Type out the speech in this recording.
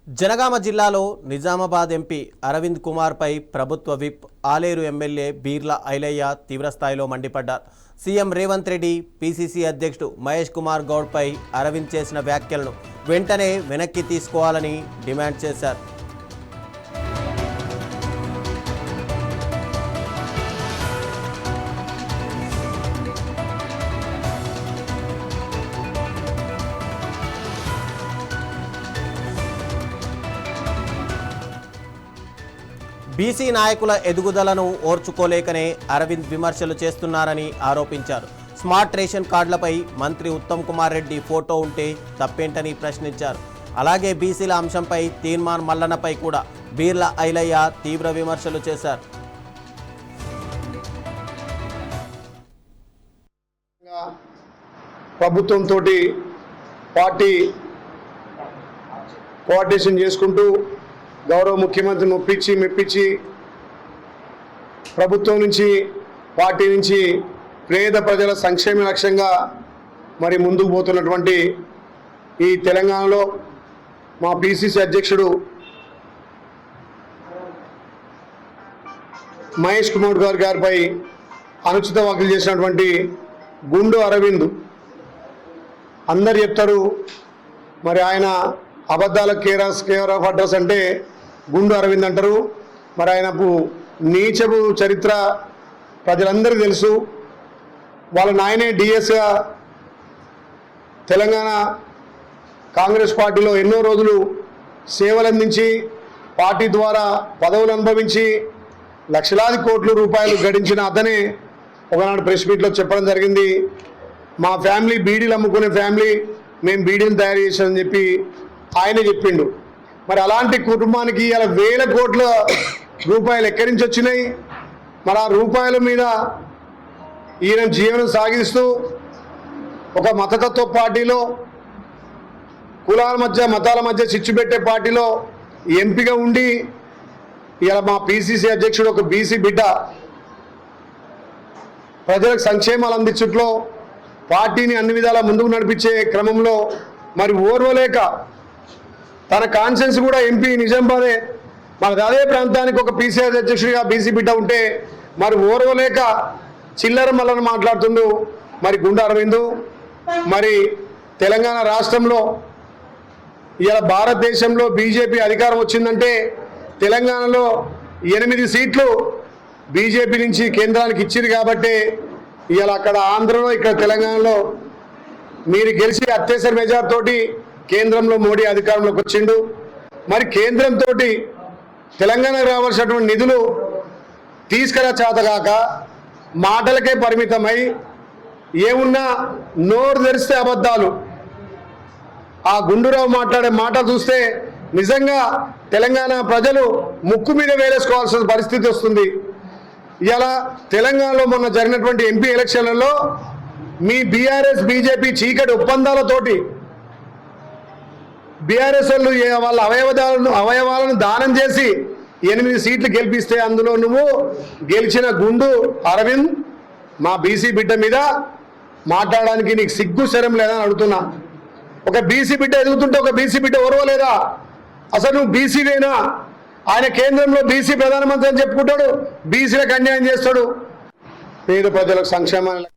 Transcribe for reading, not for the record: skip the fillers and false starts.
జనగామ జిల్లాలో నిజామాబాద్ ఎంపీ అరవింద్ కుమార్ పై ప్రభుత్వ whip Aleru MLA Beerla Ailayya తీవ్రస్థాయిలో మండిపడ్డారు. సీఎం రేవంత్ రెడ్డి, పీసీసీ అధ్యక్షుడు మహేష్ కుమార్ గౌడ్ పై అరవింద్ చేసిన వ్యాఖ్యలను వెంటనే వెనక్కి తీసుకోవాలని డిమాండ్ చేశారు. బీసీ నాయకుల ఎదుగుదలను ఓర్చుకోలేకనే అరవింద్ విమర్శలు చేస్తున్నారని ఆరోపించారు. స్మార్ట్ రేషన్ కార్డులపై మంత్రి ఉత్తమ్ కుమార్ రెడ్డి ఫోటో ఉంటే తప్పేంటని ప్రశ్నించారు. అలాగే బీసీల అంశంపై తీర్మాన్ మల్లన్నపై కూడా బీర్ల ఐలయ్య తీవ్ర విమర్శలు చేశారు. ప్రభుత్వంతో పార్టీ కోఆర్డినేషన్ చేసుకుంటూ గౌరవ ముఖ్యమంత్రిని మెప్పించి ప్రభుత్వం నుంచి పార్టీ నుంచి పేద ప్రజల సంక్షేమ లక్ష్యంగా మరి ముందుకు పోతున్నటువంటి ఈ తెలంగాణలో మా పీసీసీ అధ్యక్షుడు మహేష్ కుమార్ గారిపై అనుచిత వ్యాఖ్యలు చేసినటువంటి గుండు అరవింద్ అందరు చెప్తారు. మరి ఆయన అబద్ధాల కేర్ ఆఫ్ అడ్రస్ అంటే గుండు అరవింద్ అంటారు. మరి ఆయనకు నీచపు చరిత్ర ప్రజలందరికీ తెలుసు. వాళ్ళ నాయనే డిఎస్గా తెలంగాణ కాంగ్రెస్ పార్టీలో ఎన్నో రోజులు సేవలు అందించి పార్టీ ద్వారా పదవులు అనుభవించి లక్షలాది కోట్ల రూపాయలు గడించిన అతనే ఒకనాడు ప్రెస్ మీట్లో చెప్పడం జరిగింది. మా ఫ్యామిలీ బీడీలు అమ్ముకునే ఫ్యామిలీ, మేము బీడీలు తయారు చేసామని చెప్పి ఆయనే చెప్పిండు. మరి అలాంటి కుటుంబానికి ఇలా వేల కోట్ల రూపాయలు ఎక్కడి నుంచి వచ్చినాయి? మరి ఆ రూపాయల మీద ఈయన జీవనం సాగిస్తూ ఒక మతతత్వ పార్టీలో కులాల మధ్య మతాల మధ్య చిచ్చు పెట్టే పార్టీలో ఎంపీగా ఉండి ఇలా మా పీసీసీ అధ్యక్షుడు ఒక బీసీ బిడ్డ ప్రజలకు సంక్షేమాలు అందించుట్లో పార్టీని అన్ని విధాలా ముందుకు నడిపించే క్రమంలో మరి ఓర్వలేక తన కాన్సెన్స్ కూడా ఎంపీ నిజామాబాదే, మనది అదే ప్రాంతానికి ఒక పీసీసీ అధ్యక్షుడిగా బీసీ బిడ్డ ఉంటే మరి ఓర్వలేక చిల్లర మల్లని మాట్లాడుతుండు మరి గుండు అరవింద్. మరి తెలంగాణ రాష్ట్రంలో ఇలా భారతదేశంలో బీజేపీ అధికారం వచ్చిందంటే తెలంగాణలో 8 సీట్లు బీజేపీ నుంచి కేంద్రానికి ఇచ్చింది కాబట్టి ఇవాళ అక్కడ ఆంధ్రలో ఇక్కడ తెలంగాణలో మీరు గెలిచి అత్యవసర మెజార్ తోటి కేంద్రంలో మోడీ అధికారంలోకి వచ్చిండు. మరి కేంద్రంతో తెలంగాణకు రావాల్సినటువంటి నిధులు తీసుకురా చేతగాక మాటలకే పరిమితమై ఏమున్నా నోరు తెరిస్తే అబద్ధాలు. ఆ గుండూరావు మాట్లాడే మాట చూస్తే నిజంగా తెలంగాణ ప్రజలు ముక్కు మీద వేలేసుకోవాల్సిన పరిస్థితి వస్తుంది. ఇలా తెలంగాణలో మొన్న జరిగినటువంటి ఎంపీ ఎలక్షన్లలో మీ బీఆర్ఎస్ బీజేపీ చీకటి ఒప్పందాలతోటి బీఆర్ఎస్ వాళ్ళు వాళ్ళ అవయవాలను దానం చేసి 8 సీట్లు గెలిపిస్తే అందులో నువ్వు గెలిచిన గుండు అరవింద్ మా బీసీ బిడ్డ మీద మాట్లాడడానికి నీకు సిగ్గు శరం లేదని అడుగుతున్నా. ఒక బీసీ బిడ్డ ఎదుగుతుంటే ఒక బీసీ బిడ్డ ఓర్వలేదా? అసలు నువ్వు బీసీవేనా? ఆయన కేంద్రంలో బీసీ ప్రధానమంత్రి అని చెప్పుకుంటాడు, బీసీలకు అన్యాయం చేస్తాడు. పేద ప్రజలకు సంక్షేమాన్ని